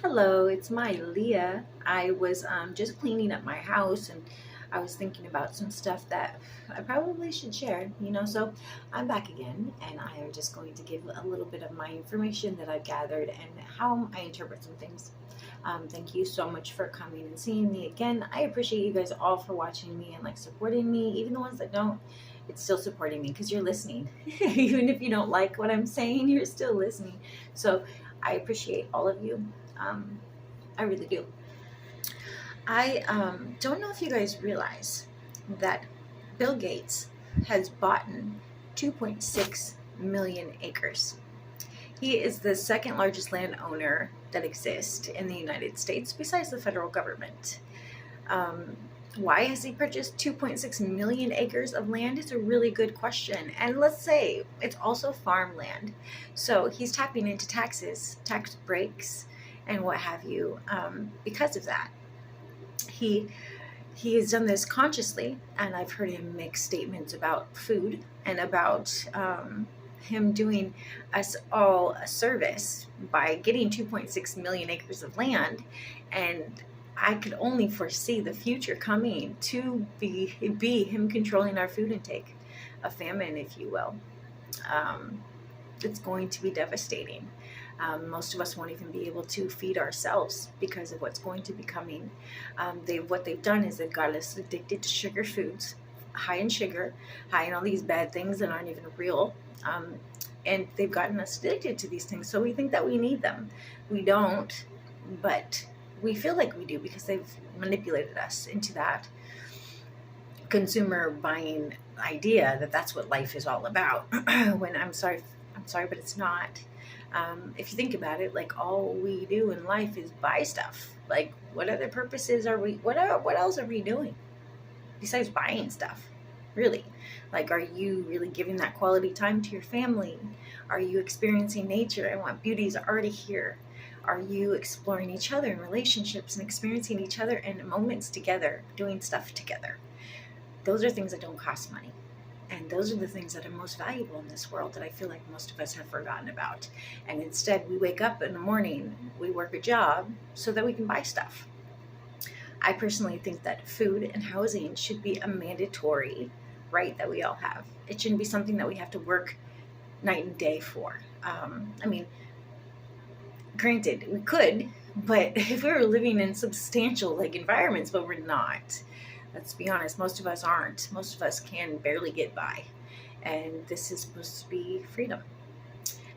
Hello, it's Myle'a. I was just cleaning up my house and I was thinking about some stuff that I probably should share, So I'm back again and I am just going to give a little bit of my information that I've gathered and how I interpret some things. Thank you so much for coming and seeing me again. I appreciate you guys all for watching me and like supporting me, even the ones that don't. It's still supporting me because you're listening. Even if you don't like what I'm saying, you're still listening. So I appreciate all of you. Um, I really do. I don't know if you guys realize that Bill Gates has bought 2.6 million acres. He is the second largest landowner that exists in the United States besides the federal government. Um, why has he purchased 2.6 million acres of land? It's a really good question. And let's say it's also farmland. So he's tapping into taxes, tax breaks, and what have you because of that. He he has done this consciously, and I've heard him make statements about food and about him doing us all a service by getting 2.6 million acres of land. And I could only foresee the future coming to be him controlling our food intake, a famine, if you will. Um, it's going to be devastating. Most of us won't even be able to feed ourselves because of what's going to be coming. What they've done is they've got us addicted to sugar foods, high in sugar, high in all these bad things that aren't even real. And they've gotten us addicted to these things. So we think that we need them. We don't, but we feel like we do because they've manipulated us into that consumer buying idea that that's what life is all about. When I'm sorry, but it's not. If you think about it, like all we do in life is buy stuff. Like, what other purposes are we? What else are we doing besides buying stuff? Really, like, are you really giving that quality time to your family? Are you experiencing nature and what beauty is already here? Are you exploring each other in relationships and experiencing each other in moments together, doing stuff together? Those are things that don't cost money. And those are the things that are most valuable in this world that I feel like most of us have forgotten about. And instead, we wake up in the morning, we work a job so that we can buy stuff. I personally think that food and housing should be a mandatory right that we all have. It shouldn't be something that we have to work night and day for. I mean, granted, we could, but if we were living in substantial like environments, but we're not. Let's be honest, most of us aren't. Most of us can barely get by. And this is supposed to be freedom.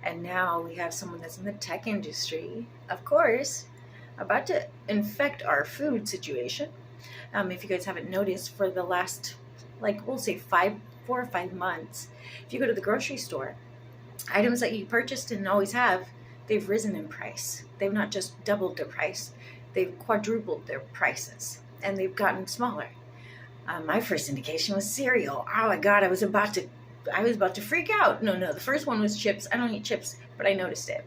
And now we have someone that's in the tech industry, of course, about to infect our food situation. If you guys haven't noticed, for the last, like, we'll say 4 or 5 months, if you go to the grocery store, items that you purchased and always have, they've risen in price. They've not just doubled their price, they've quadrupled their prices, and they've gotten smaller. My first indication was cereal. Oh my God, I was about to freak out. No, the first one was chips. I don't eat chips, but I noticed it.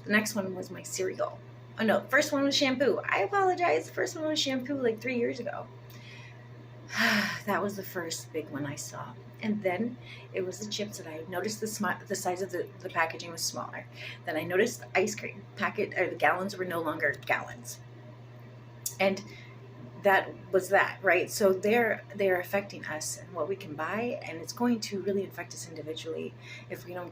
The next one was my cereal. Oh no, first one was shampoo. I apologize. The first one was shampoo like 3 years ago. That was the first big one I saw. And then it was the chips that I noticed the size of the packaging was smaller. Then I noticed the ice cream packet, or the gallons were no longer gallons. And that was that, right? So they're affecting us and what we can buy, and it's going to really affect us individually if we don't